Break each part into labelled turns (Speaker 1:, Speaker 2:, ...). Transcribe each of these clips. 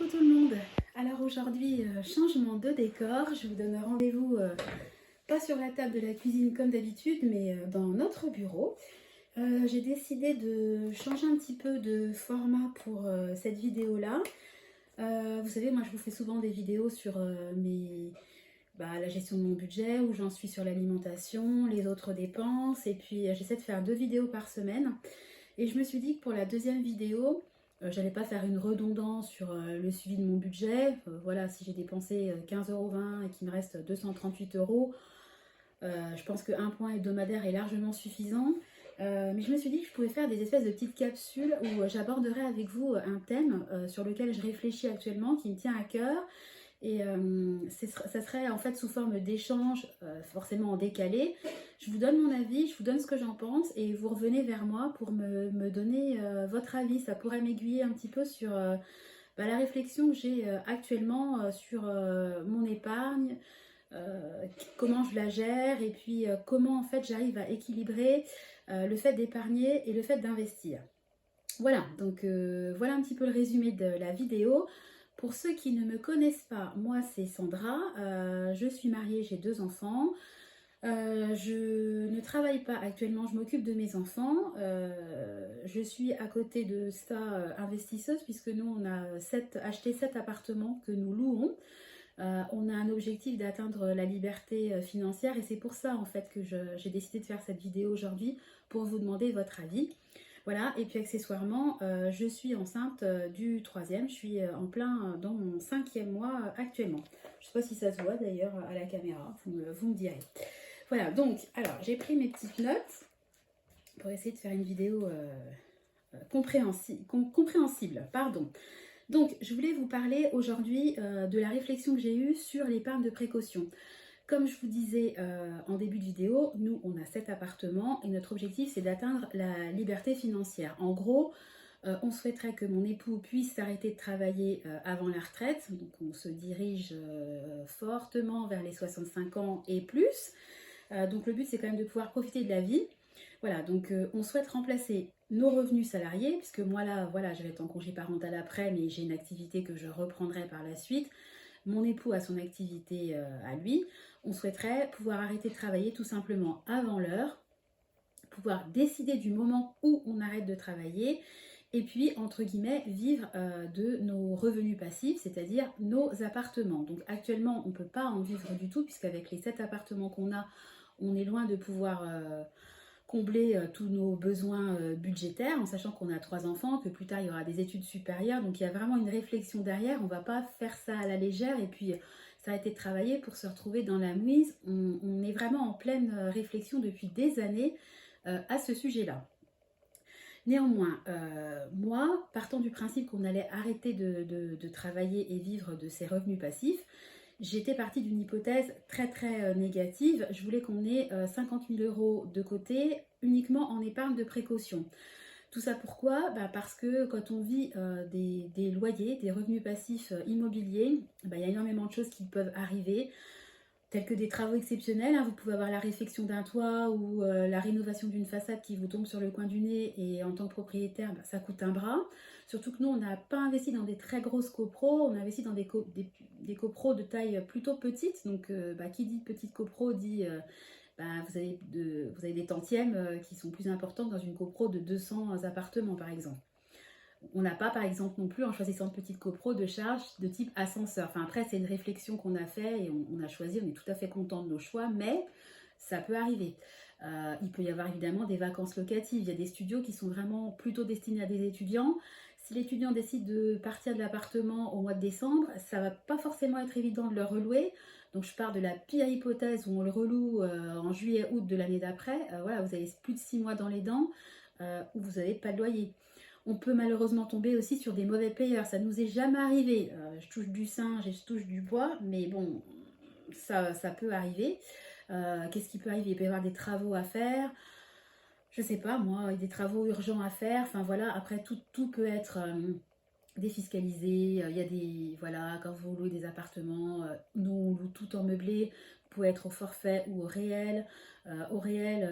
Speaker 1: Coucou tout le monde. Alors aujourd'hui, changement de décor. Je vous donne rendez-vous pas sur la table de la cuisine comme d'habitude, mais dans notre bureau. J'ai décidé de changer un petit peu de format pour cette vidéo-là. Vous savez, moi je vous fais souvent des vidéos sur la gestion de mon budget, où j'en suis sur l'alimentation, les autres dépenses, et puis j'essaie de faire 2 vidéos par semaine. Et je me suis dit que pour la deuxième vidéo, j'allais pas faire une redondance sur le suivi de mon budget. Voilà, si j'ai dépensé 15,20 € et qu'il me reste 238 €, je pense qu'un point hebdomadaire est largement suffisant. Mais je me suis dit que je pouvais faire des espèces de petites capsules où j'aborderai avec vous un thème sur lequel je réfléchis actuellement, qui me tient à cœur. Et ça serait en fait sous forme d'échange, forcément en décalé. Je vous donne mon avis, je vous donne ce que j'en pense et vous revenez vers moi pour me donner votre avis. Ça pourrait m'aiguiller un petit peu sur la réflexion que j'ai actuellement sur mon épargne, comment je la gère et puis comment en fait j'arrive à équilibrer le fait d'épargner et le fait d'investir. Voilà, donc voilà un petit peu le résumé de la vidéo. Pour ceux qui ne me connaissent pas, moi c'est Sandra, je suis mariée, j'ai 2 enfants. Je ne travaille pas actuellement, je m'occupe de mes enfants. Je suis à côté de ça investisseuse puisque nous on a acheté 7 appartements que nous louons. On a un objectif d'atteindre la liberté financière et c'est pour ça en fait que j'ai décidé de faire cette vidéo aujourd'hui pour vous demander votre avis. Voilà, et puis accessoirement, je suis enceinte du 3e, je suis en plein dans mon 5e mois actuellement. Je ne sais pas si ça se voit d'ailleurs à la caméra, vous me direz. Voilà, donc, alors j'ai pris mes petites notes pour essayer de faire une vidéo compréhensible, pardon. Donc, je voulais vous parler aujourd'hui de la réflexion que j'ai eue sur l'épargne de précaution. Comme je vous disais en début de vidéo, nous on a 7 appartements et notre objectif c'est d'atteindre la liberté financière. En gros, on souhaiterait que mon époux puisse s'arrêter de travailler avant la retraite. Donc on se dirige fortement vers les 65 ans et plus. Donc le but c'est quand même de pouvoir profiter de la vie. Voilà, donc on souhaite remplacer nos revenus salariés, puisque moi là, voilà, je vais être en congé parental après, mais j'ai une activité que je reprendrai par la suite. Mon époux a son activité à lui. On souhaiterait pouvoir arrêter de travailler tout simplement avant l'heure, pouvoir décider du moment où on arrête de travailler et puis, entre guillemets, vivre de nos revenus passifs, c'est-à-dire nos appartements. Donc actuellement, on ne peut pas en vivre du tout puisqu'avec les 7 appartements qu'on a, on est loin de pouvoir combler tous nos besoins budgétaires, en sachant qu'on a 3 enfants, que plus tard il y aura des études supérieures. Donc il y a vraiment une réflexion derrière, on ne va pas faire ça à la légère et puis s'arrêter de travailler pour se retrouver dans la mouise. On est vraiment en pleine réflexion depuis des années à ce sujet-là. Néanmoins, moi, partant du principe qu'on allait arrêter de travailler et vivre de ces revenus passifs, j'étais partie d'une hypothèse très très négative. Je voulais qu'on ait 50 000 € de côté uniquement en épargne de précaution. Tout ça pourquoi ? Parce que quand on vit des loyers, des revenus passifs immobiliers, il y a énormément de choses qui peuvent arriver, tels que des travaux exceptionnels. Vous pouvez avoir la réfection d'un toit ou la rénovation d'une façade qui vous tombe sur le coin du nez et en tant que propriétaire, ça coûte un bras. Surtout que nous, on n'a pas investi dans des très grosses copros, on a investi dans des copros de taille plutôt petite. Donc, qui dit petite copro dit vous avez des tantièmes qui sont plus importants dans une copro de 200 appartements, par exemple. On n'a pas, par exemple, non plus, en choisissant de petites copros, de charges de type ascenseur. Enfin, après, c'est une réflexion qu'on a fait et on a choisi, on est tout à fait content de nos choix, mais ça peut arriver. Il peut y avoir évidemment des vacances locatives. Il y a des studios qui sont vraiment plutôt destinés à des étudiants. Si l'étudiant décide de partir de l'appartement au mois de décembre, ça va pas forcément être évident de le relouer. Donc je pars de la pire hypothèse où on le reloue en juillet-août de l'année d'après. Voilà, vous avez plus de 6 mois dans les dents où vous n'avez pas de loyer. On peut malheureusement tomber aussi sur des mauvais payeurs. Ça nous est jamais arrivé. Je touche du singe et je touche du bois, mais bon, ça peut arriver. Qu'est-ce qui peut arriver ? Il peut y avoir des travaux à faire. Je sais pas, moi, des travaux urgents à faire. Enfin voilà, après tout peut être défiscalisé. Il y a des, voilà, quand vous louez des appartements, nous on loue tout en meublé, vous pouvez être au forfait ou au réel. Au réel,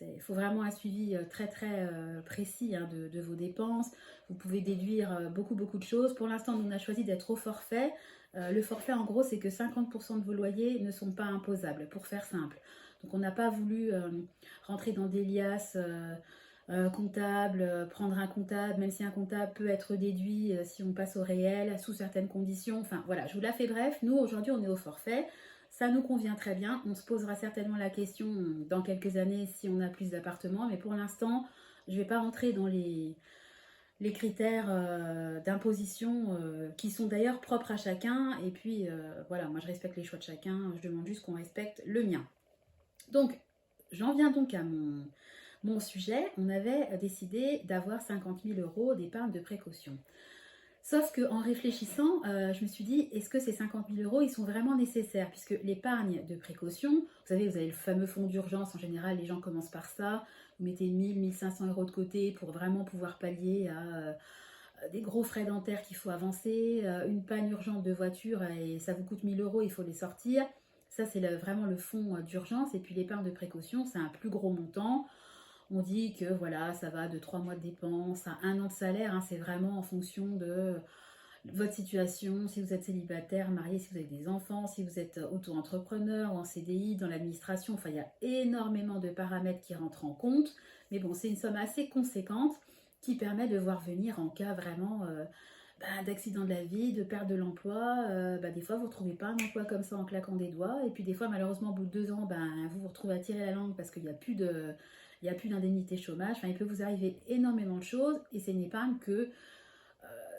Speaker 1: il faut vraiment un suivi très très précis hein, de vos dépenses. Vous pouvez déduire beaucoup de choses. Pour l'instant, nous on a choisi d'être au forfait. Le forfait en gros c'est que 50% de vos loyers ne sont pas imposables, pour faire simple. Donc on n'a pas voulu rentrer dans des liasses comptable, prendre un comptable, même si un comptable peut être déduit si on passe au réel, sous certaines conditions. Enfin voilà, je vous la fais bref. Nous, aujourd'hui, on est au forfait. Ça nous convient très bien. On se posera certainement la question dans quelques années si on a plus d'appartements. Mais pour l'instant, je ne vais pas rentrer dans les critères d'imposition qui sont d'ailleurs propres à chacun. Et puis, voilà, moi, je respecte les choix de chacun. Je demande juste qu'on respecte le mien. Donc, j'en viens donc à mon sujet. On avait décidé d'avoir 50 000 € d'épargne de précaution. Sauf qu'en réfléchissant, je me suis dit, est-ce que ces 50 000 €, ils sont vraiment nécessaires? Puisque l'épargne de précaution, vous savez, vous avez le fameux fonds d'urgence, en général, les gens commencent par ça. Vous mettez 1 500 € de côté pour vraiment pouvoir pallier à des gros frais dentaires qu'il faut avancer, une panne urgente de voiture et ça vous coûte 1 000 €, il faut les sortir. Ça, c'est vraiment le fonds d'urgence. Et puis l'épargne de précaution, c'est un plus gros montant. On dit que voilà, ça va de 3 mois de dépenses à 1 an de salaire. Hein, c'est vraiment en fonction de votre situation, si vous êtes célibataire, marié, si vous avez des enfants, si vous êtes auto-entrepreneur ou en CDI, dans l'administration. Enfin, il y a énormément de paramètres qui rentrent en compte. Mais bon, c'est une somme assez conséquente qui permet de voir venir en cas vraiment d'accident de la vie, de perte de l'emploi. Des fois, vous ne retrouvez pas un emploi comme ça en claquant des doigts. Et puis des fois, malheureusement, au bout de 2 ans, vous vous retrouvez à tirer la langue parce qu'il n'y a plus d'indemnité chômage. Enfin, il peut vous arriver énormément de choses et c'est une épargne que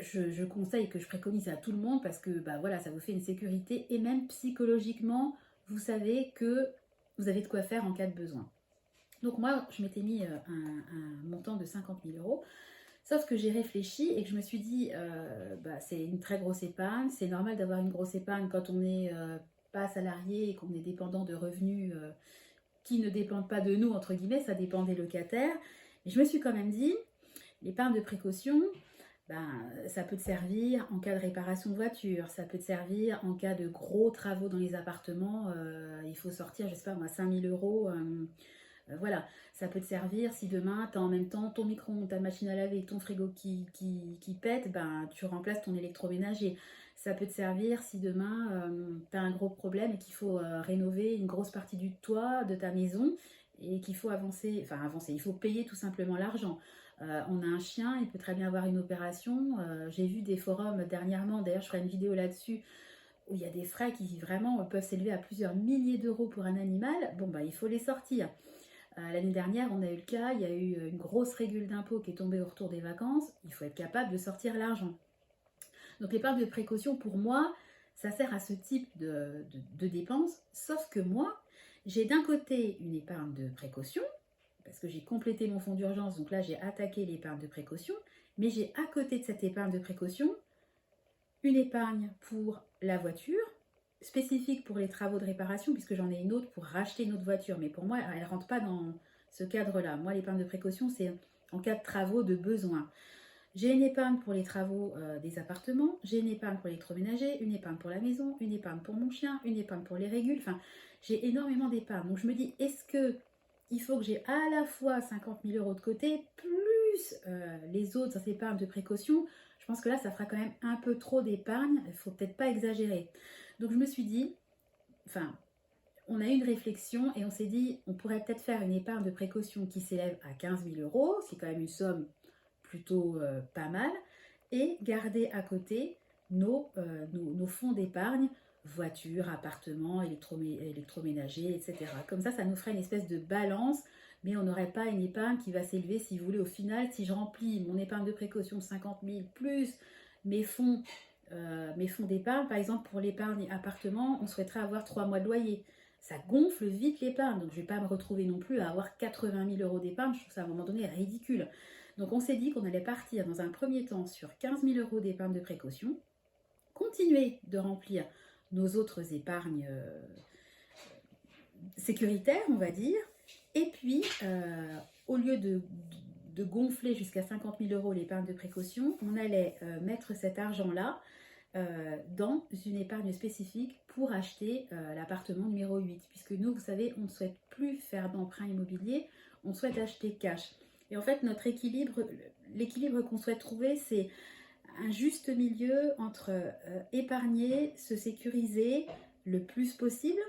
Speaker 1: je conseille, que je préconise à tout le monde parce que voilà, ça vous fait une sécurité et même psychologiquement, vous savez que vous avez de quoi faire en cas de besoin. Donc moi, je m'étais mis un montant de 50 000 €. Sauf que j'ai réfléchi et que je me suis dit, c'est une très grosse épargne. C'est normal d'avoir une grosse épargne quand on n'est pas salarié et qu'on est dépendant de revenus qui ne dépendent pas de nous, entre guillemets, ça dépend des locataires. Mais je me suis quand même dit, l'épargne de précaution, ça peut te servir en cas de réparation de voiture, ça peut te servir en cas de gros travaux dans les appartements, il faut sortir, je sais pas moi, 5 000 €. Voilà, ça peut te servir si demain tu as en même temps ton micro-ondes, ta machine à laver, ton frigo qui pète, tu remplaces ton électroménager. Ça peut te servir si demain tu as un gros problème et qu'il faut rénover une grosse partie du toit de ta maison et qu'il faut avancer, il faut payer tout simplement l'argent. On a un chien, il peut très bien avoir une opération. J'ai vu des forums dernièrement, d'ailleurs je ferai une vidéo là-dessus, où il y a des frais qui vraiment peuvent s'élever à plusieurs milliers d'euros pour un animal. Bon, il faut les sortir. L'année dernière, on a eu le cas, il y a eu une grosse régule d'impôt qui est tombée au retour des vacances. Il faut être capable de sortir l'argent. Donc l'épargne de précaution, pour moi, ça sert à ce type de dépenses. Sauf que moi, j'ai d'un côté une épargne de précaution, parce que j'ai complété mon fonds d'urgence, donc là j'ai attaqué l'épargne de précaution, mais j'ai à côté de cette épargne de précaution une épargne pour la voiture, spécifique pour les travaux de réparation, puisque j'en ai une autre pour racheter une autre voiture, mais pour moi, elle ne rentre pas dans ce cadre-là. Moi, l'épargne de précaution, c'est en cas de travaux de besoin. J'ai une épargne pour les travaux des appartements, j'ai une épargne pour l'électroménager, une épargne pour la maison, une épargne pour mon chien, une épargne pour les régules. Enfin, j'ai énormément d'épargne. Donc, je me dis, est-ce que il faut que j'ai à la fois 50 000 € de côté, plus les autres épargnes de précaution? Je pense que là, ça fera quand même un peu trop d'épargne. Il ne faut peut-être pas exagérer. Donc, je me suis dit, on a eu une réflexion et on s'est dit, on pourrait peut-être faire une épargne de précaution qui s'élève à 15 000 €. C'est quand même une somme plutôt pas mal. Et garder à côté nos fonds d'épargne, voiture, appartement, électroménager, etc. Comme ça nous ferait une espèce de balance, mais on n'aurait pas une épargne qui va s'élever, si vous voulez, au final, si je remplis mon épargne de précaution 50 000 plus mes fonds d'épargne, par exemple pour l'épargne appartement, on souhaiterait avoir 3 mois de loyer. Ça gonfle vite l'épargne, donc je ne vais pas me retrouver non plus à avoir 80 000 € d'épargne, je trouve ça à un moment donné ridicule. Donc on s'est dit qu'on allait partir dans un premier temps sur 15 000 € d'épargne de précaution, continuer de remplir nos autres épargnes sécuritaires, on va dire, et puis au lieu de gonfler jusqu'à 50 000 € l'épargne de précaution, on allait mettre cet argent-là dans une épargne spécifique pour acheter l'appartement numéro 8. Puisque nous, vous savez, on ne souhaite plus faire d'emprunt immobilier, on souhaite acheter cash. Et en fait, notre équilibre, l'équilibre qu'on souhaite trouver, c'est un juste milieu entre épargner, se sécuriser le plus possible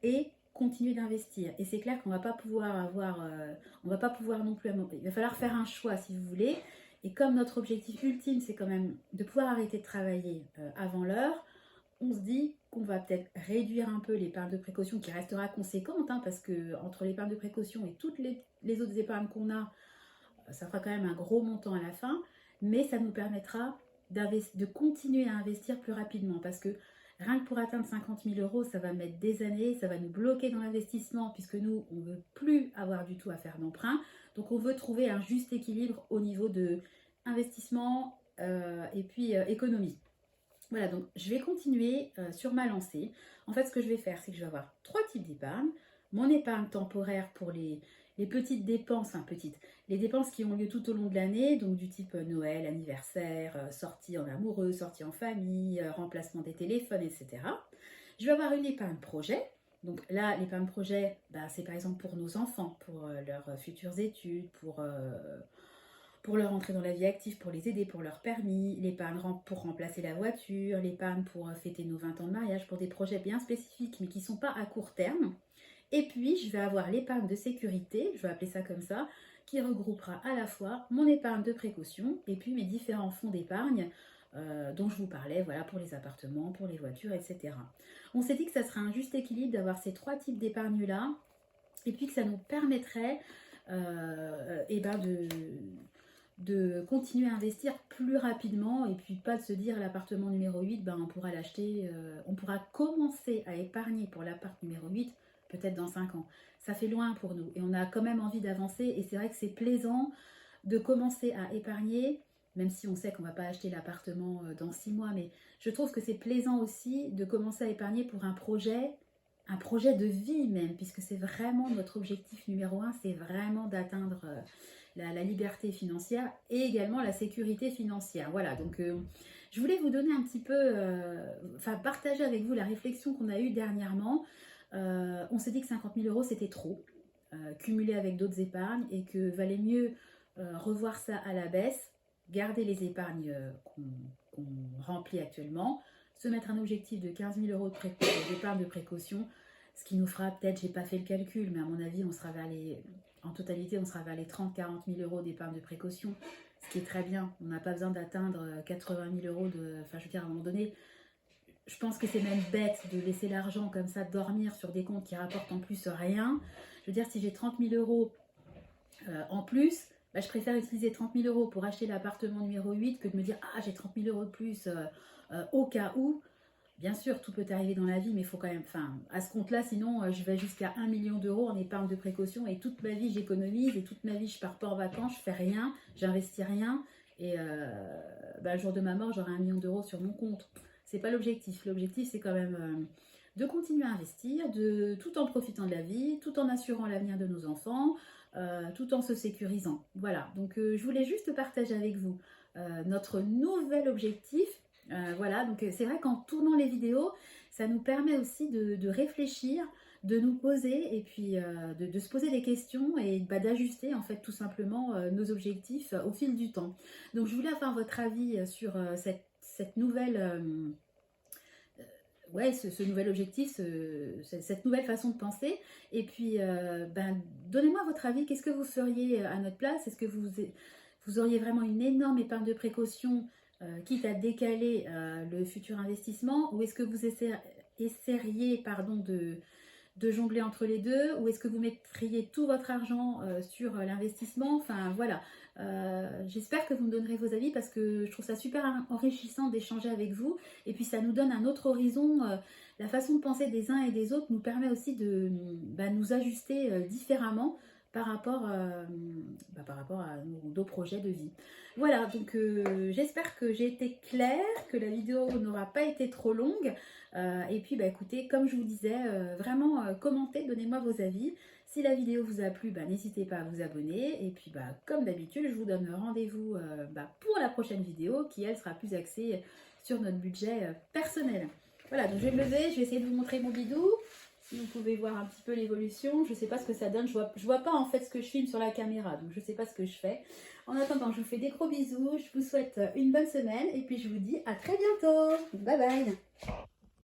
Speaker 1: et continuer d'investir. Et c'est clair qu'on va pas pouvoir avoir, on va pas pouvoir non plus, il va falloir faire un choix si vous voulez. Et comme notre objectif ultime, c'est quand même de pouvoir arrêter de travailler avant l'heure, on se dit qu'on va peut-être réduire un peu l'épargne de précaution qui restera conséquente, hein, parce que entre l'épargne de précaution et toutes les autres épargnes qu'on a, ça fera quand même un gros montant à la fin, mais ça nous permettra de continuer à investir plus rapidement, parce que rien que pour atteindre 50 000 €, ça va mettre des années, ça va nous bloquer dans l'investissement, puisque nous, on ne veut plus avoir du tout à faire d'emprunt. Donc on veut trouver un juste équilibre au niveau de investissement et puis économie. Voilà, donc je vais continuer sur ma lancée. En fait, ce que je vais faire, c'est que je vais avoir 3 types d'épargne. Mon épargne temporaire pour les petites dépenses, enfin petites, les dépenses qui ont lieu tout au long de l'année, donc du type Noël, anniversaire, sortie en amoureux, sortie en famille, remplacement des téléphones, etc. Je vais avoir une épargne projet. Donc là, l'épargne projet, bah, c'est par exemple pour nos enfants, pour leurs futures études, pour leur entrée dans la vie active, pour les aider, pour leur permis, l'épargne pour remplacer la voiture, l'épargne pour fêter nos 20 ans de mariage, pour des projets bien spécifiques, mais qui ne sont pas à court terme. Et puis, je vais avoir l'épargne de sécurité, je vais appeler ça comme ça, qui regroupera à la fois mon épargne de précaution et puis mes différents fonds d'épargne dont je vous parlais, voilà, pour les appartements, pour les voitures, etc. On s'est dit que ça serait un juste équilibre d'avoir ces 3 types d'épargne-là et puis que ça nous permettrait de continuer à investir plus rapidement et puis pas de se dire l'appartement numéro 8, ben, on pourra l'acheter, on pourra commencer à épargner pour l'appart numéro 8 peut-être dans 5 ans. Ça fait loin pour nous et on a quand même envie d'avancer et c'est vrai que c'est plaisant de commencer à épargner, même si on sait qu'on ne va pas acheter l'appartement dans 6 mois, mais je trouve que c'est plaisant aussi de commencer à épargner pour un projet de vie même, puisque c'est vraiment notre objectif numéro 1, c'est vraiment d'atteindre la liberté financière et également la sécurité financière. Voilà, donc je voulais vous donner un petit peu, partager avec vous la réflexion qu'on a eue dernièrement. On s'est dit que 50 000 € c'était trop, cumulé avec d'autres épargnes, et que valait mieux revoir ça à la baisse, garder les épargnes qu'on remplit actuellement, se mettre un objectif de 15 000 € d'épargne de précaution, ce qui nous fera peut-être, j'ai pas fait le calcul, mais à mon avis, on sera vers en totalité, on sera vers les 30-40 000 € d'épargne de précaution, ce qui est très bien. On n'a pas besoin d'atteindre 80 000 € je veux dire, à un moment donné, je pense que c'est même bête de laisser l'argent comme ça dormir sur des comptes qui rapportent en plus rien. Je veux dire, si j'ai 30 000 € en plus, bah, je préfère utiliser 30 000 € pour acheter l'appartement numéro 8 que de me dire « Ah, j'ai 30 000 € de plus au cas où ». Bien sûr, tout peut arriver dans la vie, mais il faut quand même, à ce compte-là, sinon je vais jusqu'à 1 million d'euros en épargne de précaution et toute ma vie j'économise et toute ma vie je pars pas en vacances, je fais rien, j'investis rien et le jour de ma mort j'aurai 1 million d'euros sur mon compte. C'est pas l'objectif. L'objectif c'est quand même de continuer à investir, tout en profitant de la vie, tout en assurant l'avenir de nos enfants, tout en se sécurisant. Voilà, donc je voulais juste partager avec vous notre nouvel objectif. Voilà, donc c'est vrai qu'en tournant les vidéos, ça nous permet aussi de réfléchir, de nous poser et puis de se poser des questions et d'ajuster en fait tout simplement nos objectifs au fil du temps. Donc je voulais avoir votre avis sur cette nouvelle, ce nouvel objectif, cette nouvelle façon de penser. Et puis donnez-moi votre avis, qu'est-ce que vous feriez à notre place? Est-ce que vous auriez vraiment une énorme épargne de précaution quitte à décaler le futur investissement, ou est-ce que vous essaieriez de jongler entre les deux, ou est-ce que vous mettriez tout votre argent sur l'investissement? Enfin voilà, j'espère que vous me donnerez vos avis parce que je trouve ça super enrichissant d'échanger avec vous et puis ça nous donne un autre horizon. La façon de penser des uns et des autres nous permet aussi de nous ajuster différemment par rapport à nos projets de vie. Voilà, donc j'espère que j'ai été claire, que la vidéo n'aura pas été trop longue. Et puis écoutez, comme je vous disais, vraiment commentez, donnez-moi vos avis. Si la vidéo vous a plu, n'hésitez pas à vous abonner. Et puis comme d'habitude, je vous donne rendez-vous pour la prochaine vidéo qui, elle, sera plus axée sur notre budget personnel. Voilà, donc je vais me lever, je vais essayer de vous montrer mon bidou. Si vous pouvez voir un petit peu l'évolution, je ne sais pas ce que ça donne. Je vois pas en fait ce que je filme sur la caméra, donc je ne sais pas ce que je fais. En attendant, je vous fais des gros bisous, je vous souhaite une bonne semaine et puis je vous dis à très bientôt. Bye bye.